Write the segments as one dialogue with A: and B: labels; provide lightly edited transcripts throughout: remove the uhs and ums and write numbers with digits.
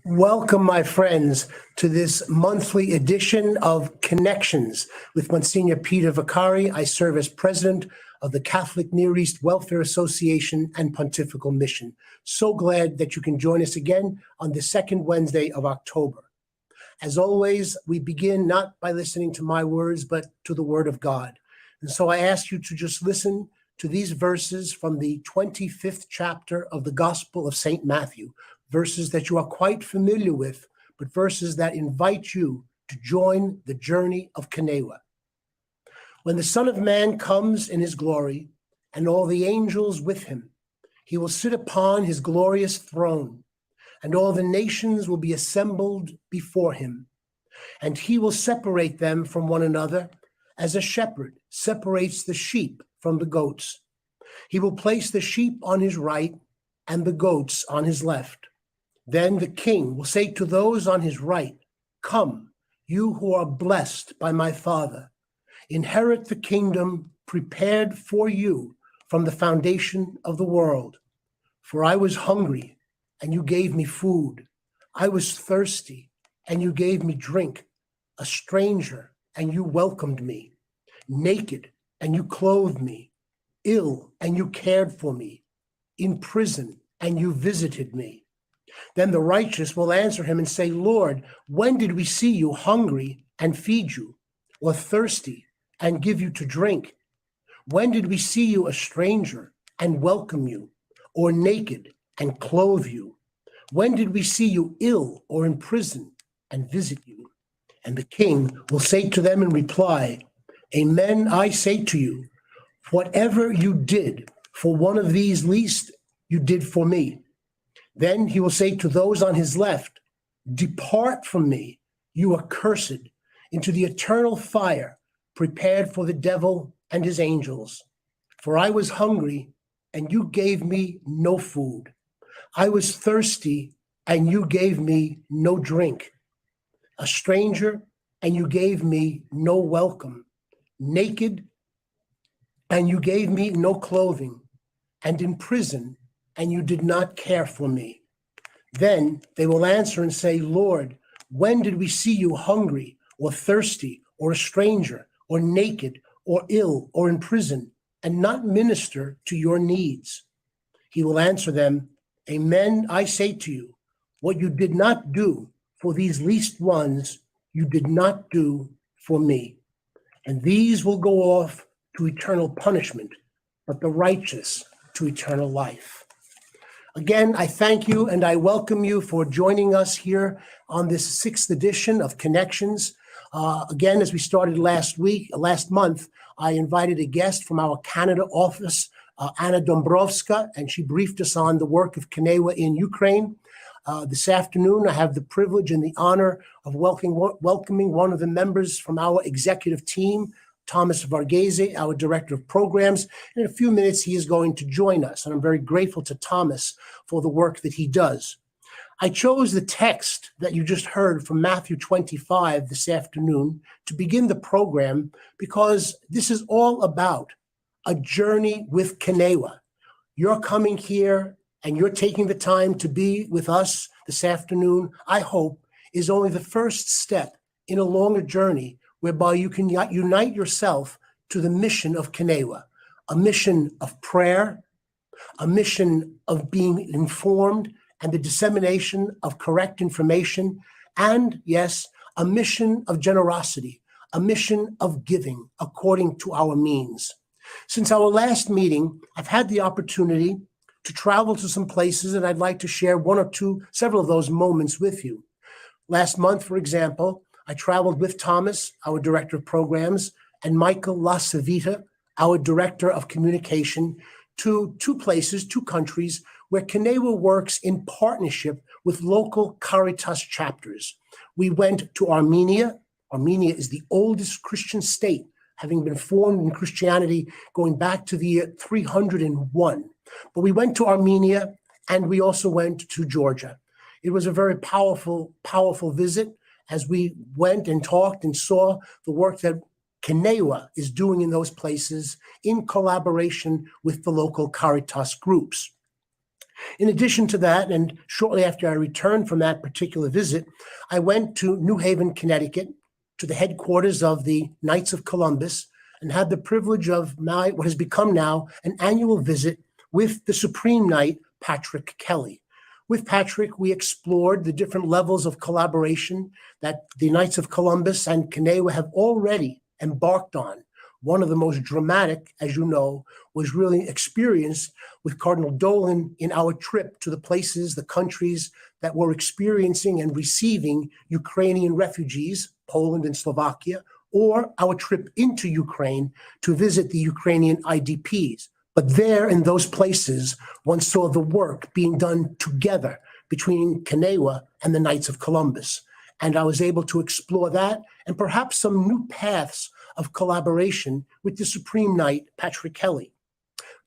A: Welcome, my friends, to this monthly edition of Connections with Msgr Peter Vakari. I serve as president of the Catholic Near East Welfare Association and Pontifical Mission. So glad that you can join us again on the second Wednesday of October. As always, we begin not by listening to my words, but to the Word of God. And so I ask you to just listen to these verses from the 25th chapter of the Gospel of St. Matthew, verses that you are quite familiar with, but verses that invite you to join the journey of CNEWA. When the Son of Man comes in his glory, and all the angels with him, he will sit upon his glorious throne, and all the nations will be assembled before him. And he will separate them from one another, as a shepherd separates the sheep from the goats. He will place the sheep on his right and the goats on his left. Then the king will say to those on his right, "Come, you who are blessed by my Father, inherit the kingdom prepared for you from the foundation of the world. For I was hungry, and you gave me food. I was thirsty, and you gave me drink. A stranger, and you welcomed me. Naked, and you clothed me. Ill, and you cared for me. In prison, and you visited me." Then the righteous will answer him and say, "Lord, when did we see you hungry and feed you, or thirsty and give you to drink? When did we see you a stranger and welcome you, or naked and clothe you? When did we see you ill or in prison and visit you?" And the king will say to them in reply, "Amen, I say to you, whatever you did for one of these least, you did for me." Then he will say to those on his left, "Depart from me, you accursed, into the eternal fire prepared for the devil and his angels. For I was hungry, and you gave me no food. I was thirsty, and you gave me no drink. A stranger, and you gave me no welcome. Naked, and you gave me no clothing. And in prison, and you did not care for me." Then they will answer and say, "Lord, when did we see you hungry or thirsty or a stranger or naked or ill or in prison and not minister to your needs?" He will answer them, "Amen, I say to you, what you did not do for these least ones, you did not do for me. And these will go off to eternal punishment, but the righteous to eternal life." Again, I thank you and I welcome you for joining us here on this sixth edition of Connections. Again, as we started last month, I invited a guest from our Canada office, Anna Dombrovska, and she briefed us on the work of CNEWA in Ukraine. This afternoon, I have the privilege and the honor of welcoming one of the members from our executive team, Thomas Varghese, our Director of Programs. In a few minutes, he is going to join us, and I'm very grateful to Thomas for the work that he does. I chose the text that you just heard from Matthew 25 this afternoon to begin the program because this is all about a journey with CNEWA. You're coming here and you're taking the time to be with us this afternoon, I hope, is only the first step in a longer journey whereby you can unite yourself to the mission of CNEWA, a mission of prayer, a mission of being informed and the dissemination of correct information, and yes, a mission of generosity, a mission of giving according to our means. Since our last meeting, I've had the opportunity to travel to some places, and I'd like to share several of those moments with you. Last month, for example, I traveled with Thomas, our Director of Programs, and Michael LaCivita, our Director of Communication, to two countries, where CNEWA works in partnership with local Caritas chapters. We went to Armenia. Armenia is the oldest Christian state, having been formed in Christianity going back to the year 301. But we went to Armenia, and we also went to Georgia. It was a very powerful visit, as we went and talked and saw the work that CNEWA is doing in those places in collaboration with the local Caritas groups. In addition to that, and shortly after I returned from that particular visit, I went to New Haven, Connecticut, to the headquarters of the Knights of Columbus, and had the privilege of what has become now an annual visit with the Supreme Knight, Patrick Kelly. With Patrick, we explored the different levels of collaboration that the Knights of Columbus and CNEWA have already embarked on. One of the most dramatic, as you know, was really experienced with Cardinal Dolan in our trip to the places, the countries that were experiencing and receiving Ukrainian refugees, Poland and Slovakia, or our trip into Ukraine to visit the Ukrainian IDPs. But there in those places, one saw the work being done together between CNEWA and the Knights of Columbus. And I was able to explore that and perhaps some new paths of collaboration with the Supreme Knight, Patrick Kelly.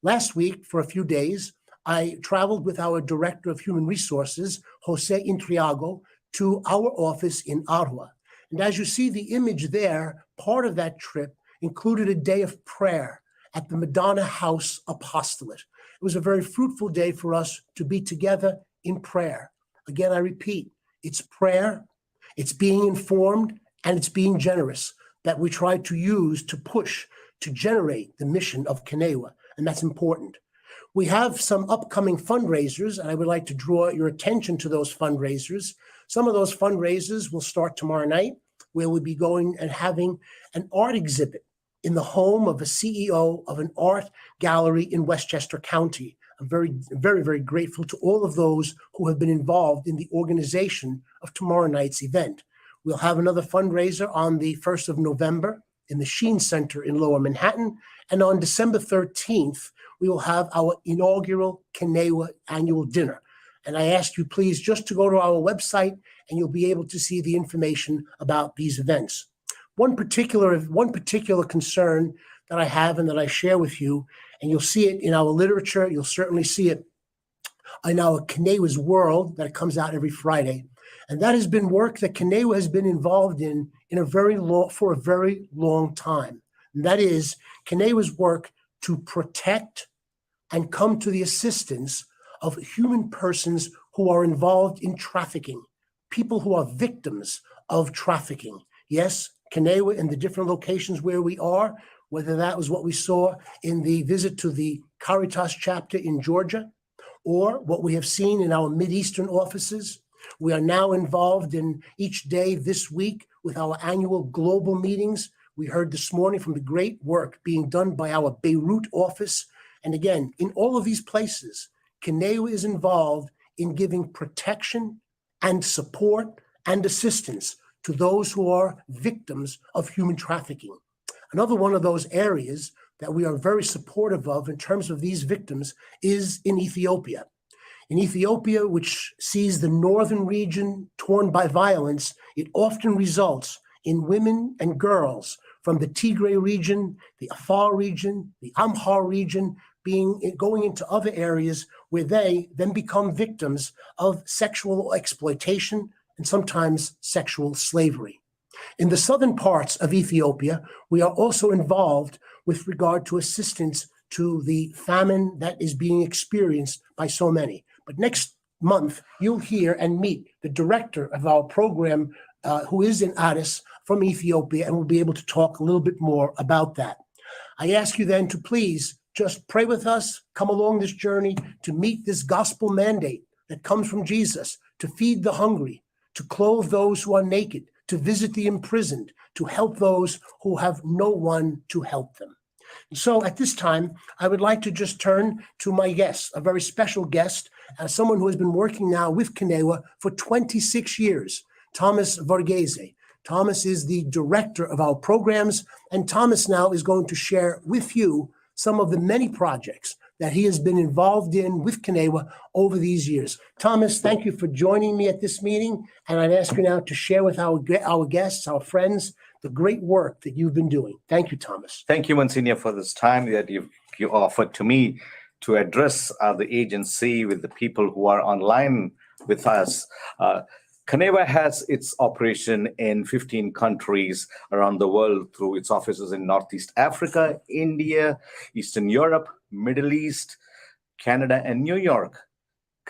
A: Last week, for a few days, I traveled with our Director of Human Resources, Jose Intriago, to our office in Ottawa. And as you see the image there, part of that trip included a day of prayer at the Madonna House Apostolate. It was a very fruitful day for us to be together in prayer. Again, I repeat, it's prayer, it's being informed, and it's being generous that we try to use to push, to generate the mission of CNEWA, and that's important. We have some upcoming fundraisers, and I would like to draw your attention to those fundraisers. Some of those fundraisers will start tomorrow night, where we'll be going and having an art exhibit in the home of a CEO of an art gallery in Westchester County. I'm very, very, very grateful to all of those who have been involved in the organization of tomorrow night's event. We'll have another fundraiser on the 1st of November in the Sheen Center in Lower Manhattan. And on December 13th, we will have our inaugural CNEWA annual dinner. And I ask you please just to go to our website and you'll be able to see the information about these events. One particular concern that I have and that I share with you, and you'll see it in our literature, you'll certainly see it in our CNEWA's World that comes out every Friday. And that has been work that CNEWA has been involved in for a very long time. And that is CNEWA's work to protect and come to the assistance of human persons who are involved in trafficking, people who are victims of trafficking. Yes, CNEWA in the different locations where we are, whether that was what we saw in the visit to the Caritas chapter in Georgia, or what we have seen in our Mideastern offices. We are now involved in each day this week with our annual global meetings. We heard this morning from the great work being done by our Beirut office. And again, in all of these places, CNEWA is involved in giving protection and support and assistance to those who are victims of human trafficking. Another one of those areas that we are very supportive of in terms of these victims is in Ethiopia. In Ethiopia, which sees the northern region torn by violence, it often results in women and girls from the Tigray region, the Afar region, the Amhar region, going into other areas where they then become victims of sexual exploitation and sometimes sexual slavery. In the southern parts of Ethiopia, we are also involved with regard to assistance to the famine that is being experienced by so many. But next month, you'll hear and meet the director of our program, who is in Addis from Ethiopia, and we'll be able to talk a little bit more about that. I ask you then to please just pray with us, come along this journey to meet this gospel mandate that comes from Jesus, to feed the hungry, to clothe those who are naked, to visit the imprisoned, to help those who have no one to help them. So at this time, I would like to just turn to my guest, a very special guest, someone who has been working now with CNEWA for 26 years, Thomas Varghese. Thomas is the director of our programs, and Thomas now is going to share with you some of the many projects that he has been involved in with CNEWA over these years. Thomas, thank you for joining me at this meeting, and I'd ask you now to share with our guests, our friends, the great work that you've been doing. Thank you, Thomas.
B: Thank you, Msgr, for this time that you offered to me to address the agency with the people who are online with us. CNEWA has its operation in 15 countries around the world through its offices in Northeast Africa, India, Eastern Europe, Middle East, Canada, and New York.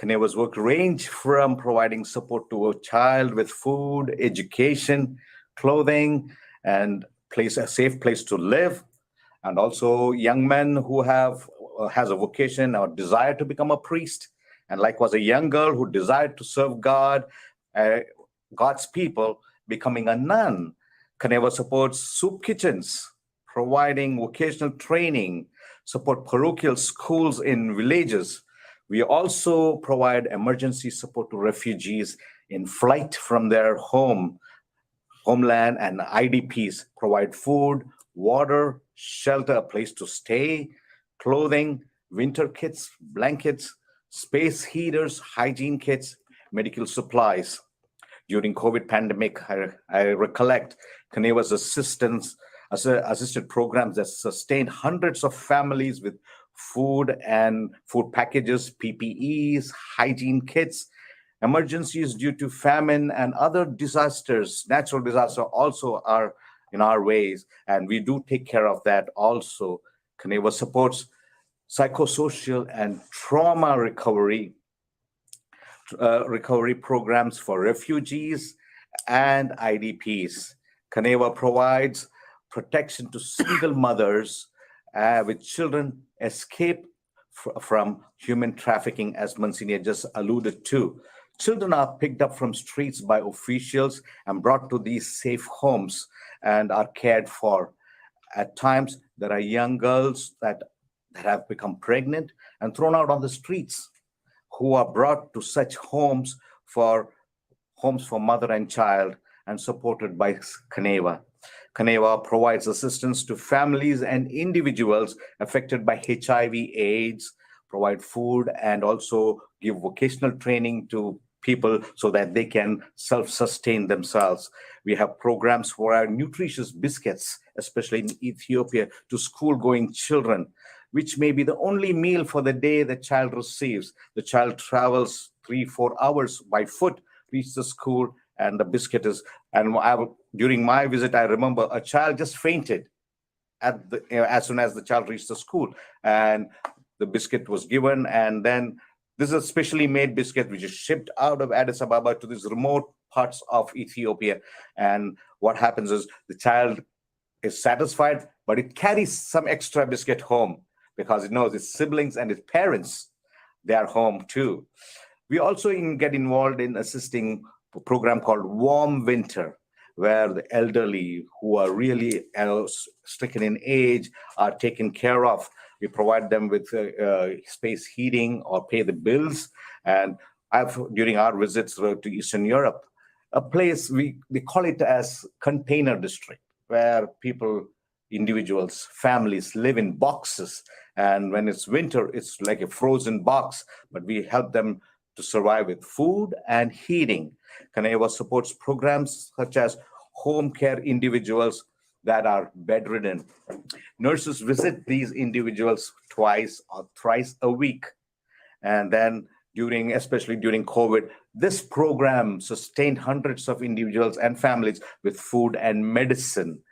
B: CNEWA's work range from providing support to a child with food, education, clothing, and a safe place to live, and also young men who has a vocation or desire to become a priest, and likewise a young girl who desired to serve God, God's people, becoming a nun. CNEWA supports soup kitchens, providing vocational training, support parochial schools in villages. We also provide emergency support to refugees in flight from their homeland, and IDPs, provide food, water, shelter, a place to stay, clothing, winter kits, blankets, space heaters, hygiene kits, medical supplies. During COVID pandemic, I recollect CNEWA's assisted programs that sustained hundreds of families with food and food packages, PPEs, hygiene kits. Emergencies due to famine and other disasters, natural disasters, also are in our ways, and we do take care of that also. CNEWA supports psychosocial and trauma recovery programs for refugees and IDPs. CNEWA provides protection to single mothers with children escape from human trafficking, as Monsignor just alluded to. Children are picked up from streets by officials and brought to these safe homes and are cared for. At times, there are young girls that have become pregnant and thrown out on the streets, who are brought to such homes for mother and child and supported by CNEWA. CNEWA provides assistance to families and individuals affected by HIV/AIDS, provide food, and also give vocational training to people so that they can self-sustain themselves. We have programs for our nutritious biscuits, especially in Ethiopia, to school-going children, which may be the only meal for the day the child receives. The child travels 3-4 hours by foot, reaches the school, and the biscuit is. And during my visit, I remember a child just fainted as soon as the child reached the school, and the biscuit was given. And then this is a specially made biscuit which is shipped out of Addis Ababa to these remote parts of Ethiopia. And what happens is the child is satisfied, but it carries some extra biscuit home because it knows its siblings and its parents, they are home too. We also get involved in assisting a program called Warm Winter, where the elderly who are really stricken in age are taken care of. We provide them with space heating or pay the bills. And during our visits to Eastern Europe, a place we call it as container district, where individuals, families live in boxes. And when it's winter, it's like a frozen box, but we help them to survive with food and heating. CNEWA supports programs such as home care individuals that are bedridden. Nurses visit these individuals twice or thrice a week. And then especially during COVID, this program sustained hundreds of individuals and families with food and medicine.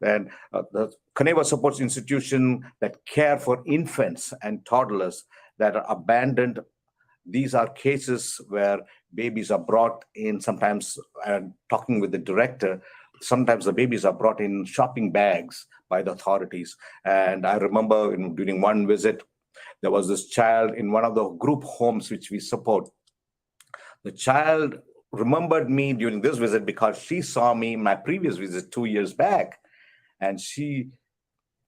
B: And the CNEWA supports institutions that care for infants and toddlers that are abandoned. These are cases where babies are brought in, sometimes, talking with the director, sometimes the babies are brought in shopping bags by the authorities. And I remember during one visit, there was this child in one of the group homes which we support. The child remembered me during this visit because she saw me in my previous visit 2 years back. And she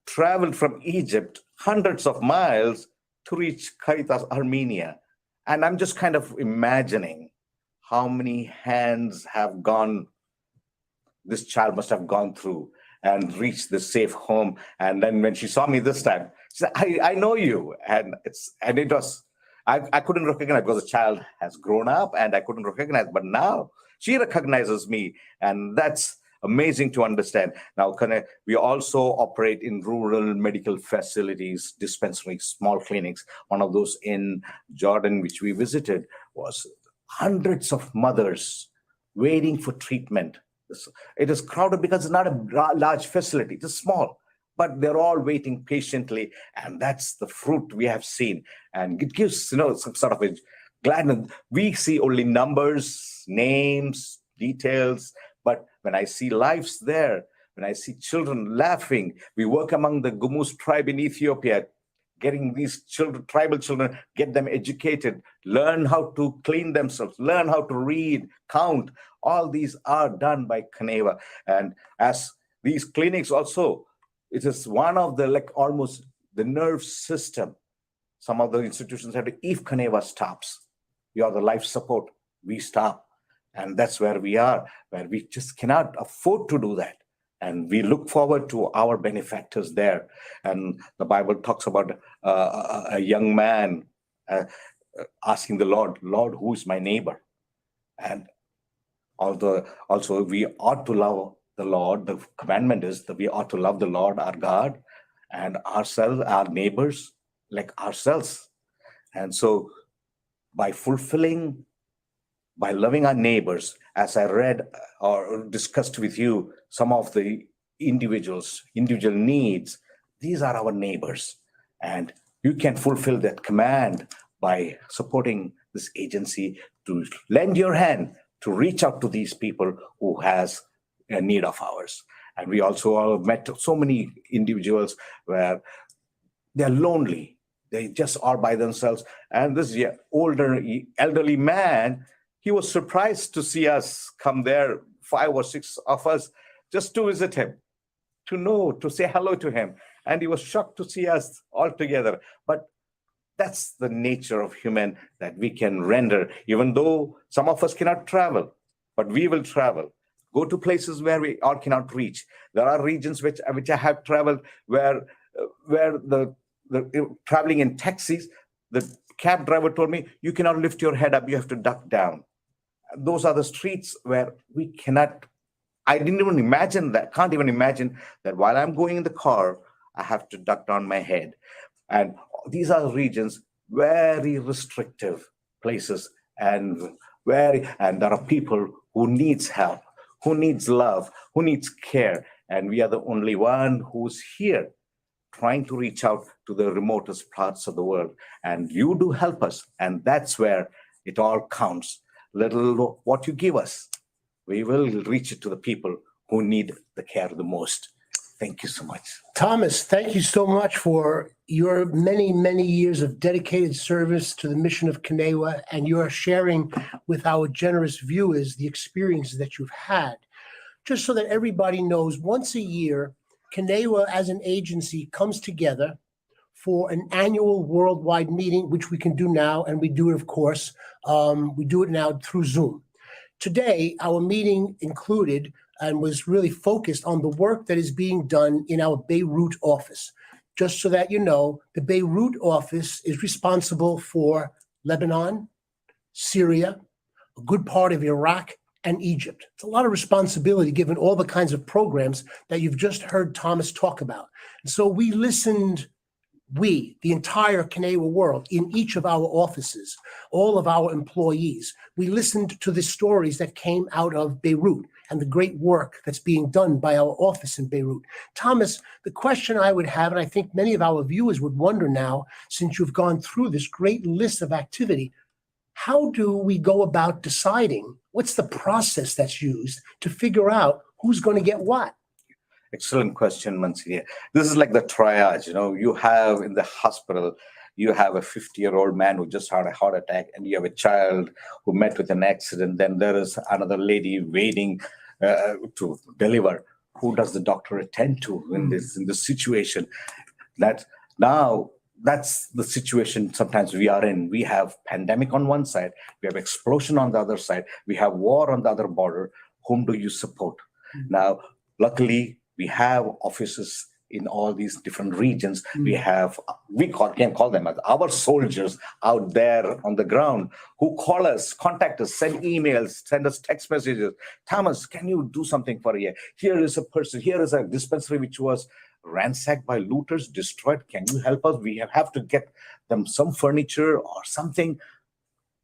B: traveled from Egypt hundreds of miles to reach Caritas, Armenia. And I'm just kind of imagining how many hands this child must have gone through and reached the safe home. And then when she saw me this time, she said, I know you. And it was, I couldn't recognize because the child has grown up and I couldn't recognize, but now she recognizes me. And that's amazing to understand. Now, we also operate in rural medical facilities, dispensaries, small clinics. One of those in Jordan, which we visited, was hundreds of mothers waiting for treatment. It is crowded because it's not a large facility, it's small, but they're all waiting patiently. And that's the fruit we have seen. And it gives, some sort of a glad. We see only numbers, names, details, but when I see lives there, when I see children laughing, we work among the Gumus tribe in Ethiopia, getting these children, tribal children, get them educated, learn how to clean themselves, learn how to read, count. All these are done by CNEWA. And as these clinics also, it is one of the, like almost the nerve system. Some of the institutions have to, if CNEWA stops, you are the life support, we stop. And that's where we are, where we just cannot afford to do that. And we look forward to our benefactors there. And the Bible talks about a young man asking the Lord, Lord, who is my neighbor? And also we ought to love the Lord. The commandment is that we ought to love the Lord, our God, and ourselves, our neighbors, like ourselves. And so by loving our neighbors, as I read or discussed with you, some of the individual needs, these are our neighbors. And you can fulfill that command by supporting this agency to lend your hand to reach out to these people who has a need of ours. And we also all met so many individuals where they're lonely. They just are by themselves. And this elderly man, he was surprised to see us come there, 5 or 6 of us, just to visit him, to say hello to him. And he was shocked to see us all together. But that's the nature of human, that we can render, even though some of us cannot travel, but we will travel. Go to places where we all cannot reach. There are regions which I have traveled where the traveling in taxis, the cab driver told me, you cannot lift your head up, you have to duck down. Those are the streets where we cannot, I didn't even imagine that, can't even imagine that while I'm going in the car, I have to duck down my head. And these are regions, very restrictive places, and there are people who needs help, who needs love, who needs care. And we are the only one who's here trying to reach out to the remotest parts of the world. And you do help us. And that's where it all counts. Little what you give us, we will reach it to the people who need the care the most. Thank you so much.
A: Thomas, thank you so much for your many, many years of dedicated service to the mission of CNEWA, and your sharing with our generous viewers the experiences that you've had. Just so that everybody knows, once a year, CNEWA as an agency comes together for an annual worldwide meeting, which we can do now, and we do it, of course, we do it now through Zoom. Today, our meeting included and was really focused on the work that is being done in our Beirut office. Just so that you know, the Beirut office is responsible for Lebanon, Syria, a good part of Iraq, and Egypt. It's a lot of responsibility given all the kinds of programs that you've just heard Thomas talk about. And so we listened, the entire CNEWA world, in each of our offices, all of our employees, we listened to the stories that came out of Beirut and the great work that's being done by our office in Beirut. Thomas, the question I would have, and I think many of our viewers would wonder now, since you've gone through this great list of activity, how do we go about deciding what's the process that's used to figure out who's going to get what?
B: Excellent question, Msgr. This is like the triage. You have in the hospital, you have a 50-year-old man who just had a heart attack, and you have a child who met with an accident. Then there is another lady waiting to deliver. Who does the doctor attend to in this situation? That's the situation sometimes we are in. We have pandemic on one side, we have explosion on the other side, we have war on the other border. Whom do you support? Now, luckily, we have offices in all these different regions. We can call them our soldiers out there on the ground who call us, contact us, send emails, send us text messages. Thomas, can you do something for a year? Here is a person, here is a dispensary which was ransacked by looters, destroyed. Can you help us? We have to get them some furniture or something.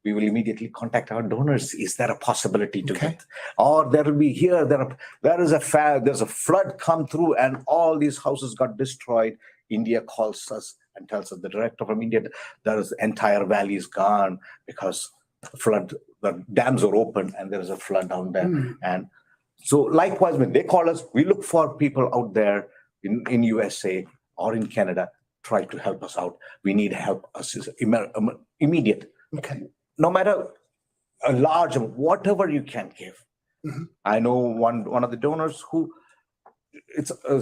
B: We will immediately contact our donors. Is there a possibility to get? Or there will be here, there's a flood come through and all these houses got destroyed. India calls us and tells us the director from India, there is entire valley is gone because the dams are open and there is a flood down there. And so likewise, when they call us, we look for people out there in USA or in Canada, try to help us out. We need help us immediate.
A: Okay.
B: No matter a large amount, whatever you can give. I know one of the donors who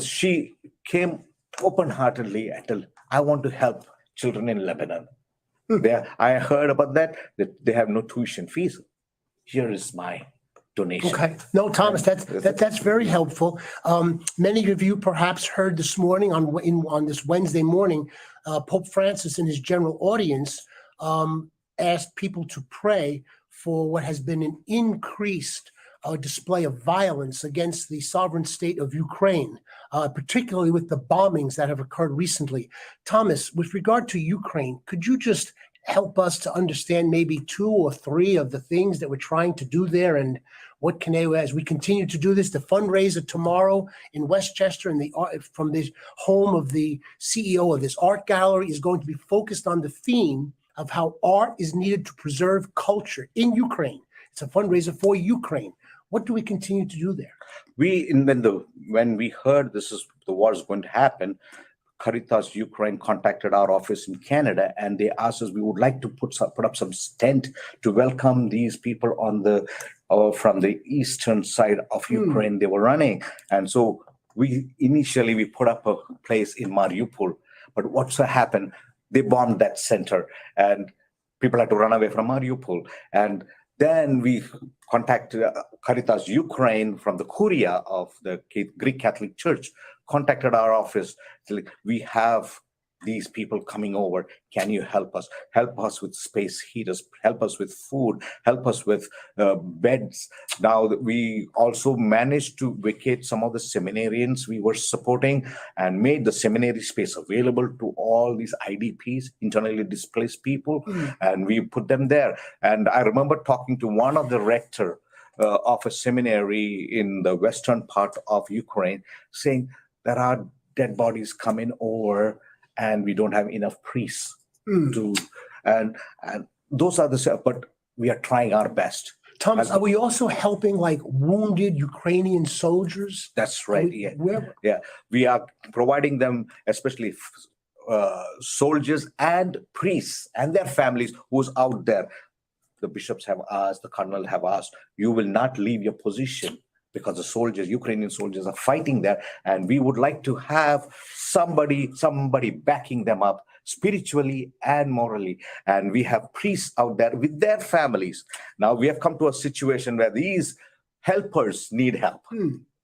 B: she came open-heartedly and told, I want to help children in Lebanon. I heard about that they have no tuition fees. Here is my donation.
A: Okay. No, Thomas, that's very helpful. Many of you perhaps heard this morning on this Wednesday morning, Pope Francis in his general audience asked people to pray for what has been an increased display of violence against the sovereign state of Ukraine, particularly with the bombings that have occurred recently. Thomas, with regard to Ukraine, could you just help us to understand maybe 2 or 3 of the things that we're trying to do there, and what CNEWA, as we continue to do this, the fundraiser tomorrow in Westchester from the home of the CEO of this art gallery is going to be focused on the theme of how art is needed to preserve culture in Ukraine. It's a fundraiser for Ukraine. What do we continue to do there?
B: When we heard the war is going to happen, Caritas Ukraine contacted our office in Canada, and they asked us we would like to put up some tent to welcome these people from the eastern side of Ukraine they were running. And so we put up a place in Mariupol. But what's happened? They bombed that center, and people had to run away from Mariupol. And then we contacted Caritas Ukraine from the Curia of the Greek Catholic Church, contacted our office. We have these people coming over. Can you help us? Help us with space heaters, help us with food, help us with beds. Now, we also managed to vacate some of the seminarians we were supporting and made the seminary space available to all these IDPs, internally displaced people, and we put them there. And I remember talking to one of the rector of a seminary in the western part of Ukraine, saying there are dead bodies coming over and we don't have enough priests to, and those are but we are trying our best.
A: Thomas, are we also helping like wounded Ukrainian soldiers?
B: That's right. Yeah. We are providing them, especially soldiers and priests and their families who's out there. The bishops have asked, the cardinal have asked, you will not leave your position, because the Ukrainian soldiers are fighting there, and we would like to have somebody backing them up spiritually and morally. And we have priests out there with their families. Now we have come to a situation where these helpers need help.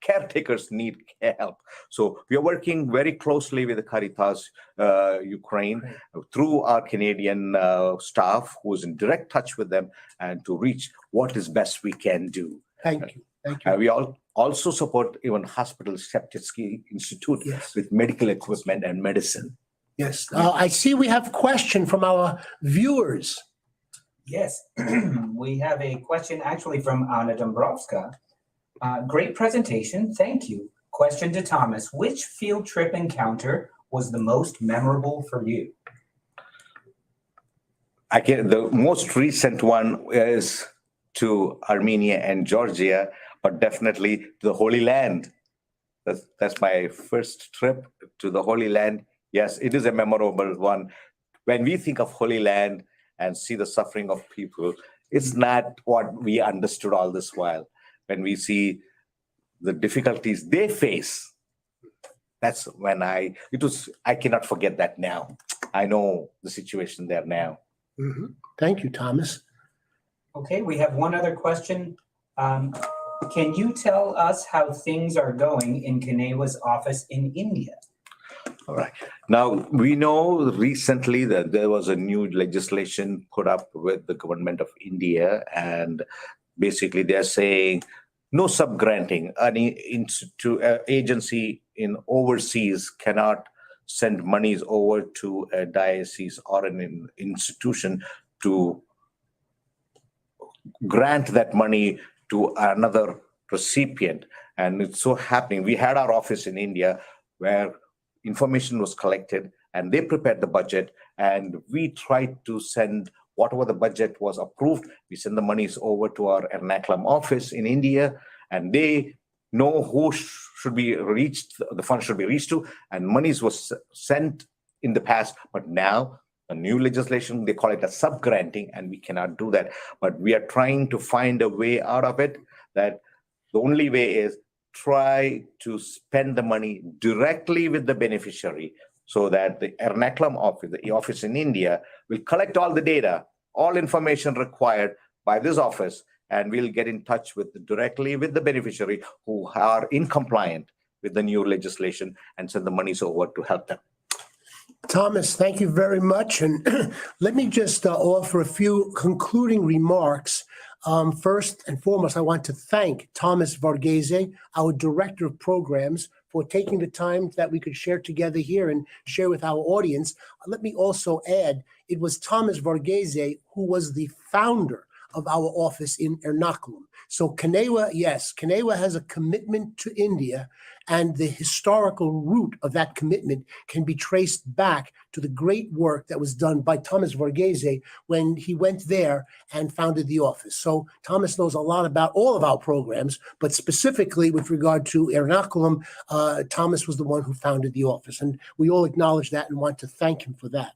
B: Caretakers need help. So we are working very closely with the Caritas Ukraine through our Canadian staff, who is in direct touch with them, and to reach what is best we can do.
A: Thank you. Thank you.
B: We also support even Hospital Sheptitsky Institute with medical equipment and medicine.
A: Yes. I see we have a question from our viewers.
C: Yes. We have a question actually from Anna Dombrovska. Great presentation. Thank you. Question to Thomas. Which field trip encounter was the most memorable for you?
B: The most recent one is to Armenia and Georgia, but definitely to the Holy Land. That's my first trip to the Holy Land. Yes, it is a memorable one. When we think of Holy Land and see the suffering of people, it's not what we understood all this while. When we see the difficulties they face, that's when I cannot forget that now. I know the situation there now.
A: Thank you, Thomas.
C: Okay, we have one other question. Can you tell us how things are going in CNEWA's office in India?
B: All right. Now, we know recently that there was a new legislation put up with the government of India, and basically they're saying no subgranting. Any agency in overseas cannot send monies over to a diocese or an institution to grant that money to another recipient. And it's so happening. We had our office in India where information was collected and they prepared the budget, and we tried to send whatever the budget was approved. We send the monies over to our Ernakulam office in India, and they know who should be reached, the fund should be reached to, and monies was sent in the past, but now a new legislation, they call it a sub-granting, and we cannot do that. But we are trying to find a way out of it, that the only way is try to spend the money directly with the beneficiary, so that the Ernakulam office, the office in India, will collect all the data, all information required by this office, and we'll get in touch directly with the beneficiary who are in compliant with the new legislation and send the monies over to help them.
A: Thomas, thank you very much. And let me just offer a few concluding remarks. First and foremost, I want to thank Thomas Varghese, our Director of Programs, for taking the time that we could share together here and share with our audience. Let me also add, it was Thomas Varghese who was the founder of our office in Ernakulam. So CNEWA, yes, CNEWA has a commitment to India, and the historical root of that commitment can be traced back to the great work that was done by Thomas Varghese when he went there and founded the office. So Thomas knows a lot about all of our programs, but specifically with regard to Ernakulam, Thomas was the one who founded the office, and we all acknowledge that and want to thank him for that.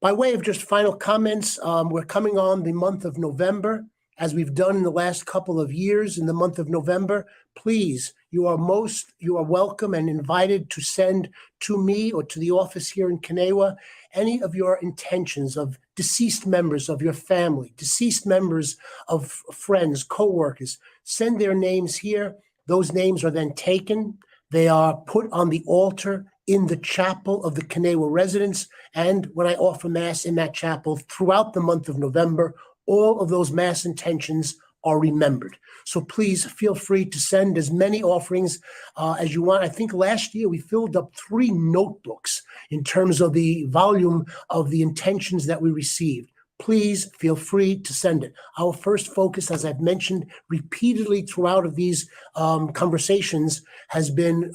A: By way of just final comments, we're coming on the month of November. As we've done in the last couple of years in the month of November, please, you are welcome and invited to send to me or to the office here in CNEWA any of your intentions of deceased members of your family, deceased members of friends, co-workers. Send their names here. Those names are then taken. They are put on the altar in the chapel of the CNEWA residence. And when I offer Mass in that chapel throughout the month of November, all of those Mass intentions are remembered. So please feel free to send as many offerings as you want. I think last year we filled up 3 notebooks in terms of the volume of the intentions that we received. Please feel free to send it. Our first focus, as I've mentioned repeatedly throughout of these conversations, has been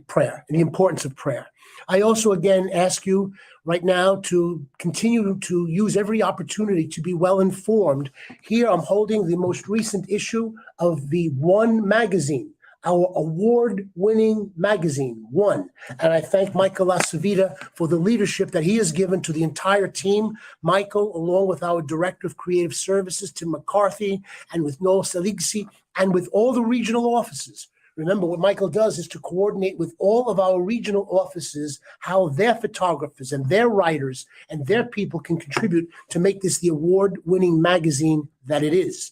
A: prayer and the importance of prayer. I also, again, ask you right now to continue to use every opportunity to be well informed. Here I'm holding the most recent issue of the One magazine, our award-winning magazine, One. And I thank Michael Lasavita for the leadership that he has given to the entire team. Michael, along with our Director of Creative Services, Tim McCarthy, and with Noel Saligsi, and with all the regional offices. Remember, what Michael does is to coordinate with all of our regional offices how their photographers and their writers and their people can contribute to make this the award-winning magazine that it is.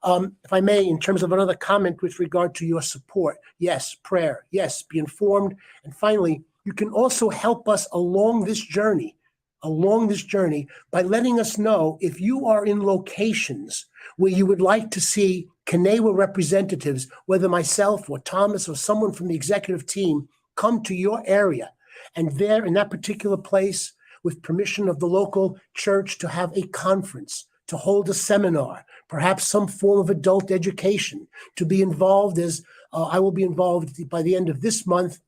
A: If I may, in terms of another comment with regard to your support, yes, prayer, yes, be informed. And finally, you can also help us along this journey by letting us know if you are in locations where you would like to see CNEWA representatives, whether myself or Thomas or someone from the executive team, come to your area, and there in that particular place, with permission of the local church, to have a conference, to hold a seminar, perhaps some form of adult education, to be involved as I will be involved by the end of this month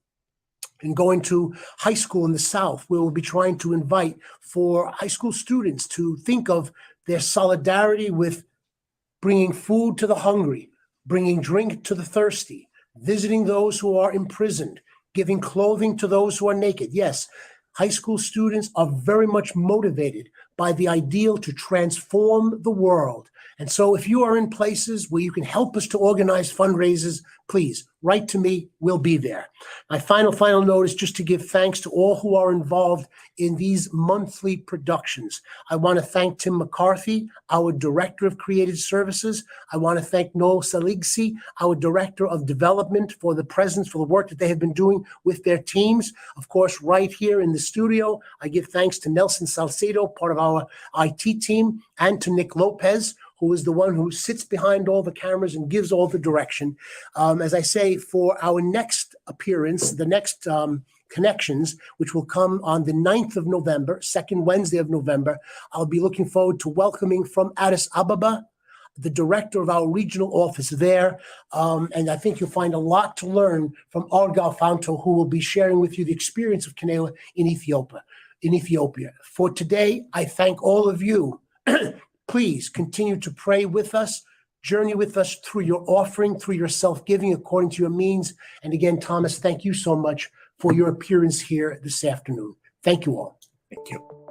A: in going to high school in the South, where we'll be trying to invite for high school students to think of their solidarity with bringing food to the hungry, bringing drink to the thirsty, visiting those who are imprisoned, giving clothing to those who are naked. Yes, high school students are very much motivated by the ideal to transform the world. And so if you are in places where you can help us to organize fundraisers, please write to me. We'll be there. My final note is just to give thanks to all who are involved in these monthly productions. I want to thank Tim McCarthy, our Director of Creative Services. I want to thank Noel Saligsi, our Director of Development, for the presence, for the work that they have been doing with their teams. Of course, right here in the studio, I give thanks to Nelson Salcedo, part of our IT team, and to Nick Lopez, who is the one who sits behind all the cameras and gives all the direction. As I say, for our next appearance, the next Connections, which will come on the 9th of November, second Wednesday of November, I'll be looking forward to welcoming from Addis Ababa, the director of our regional office there. And I think you'll find a lot to learn from Argal Fanto, who will be sharing with you the experience of CNEWA in Ethiopia. For today, I thank all of you. Please continue to pray with us, journey with us through your offering, through your self-giving according to your means. And again, Thomas, thank you so much for your appearance here this afternoon. Thank you all.
B: Thank you.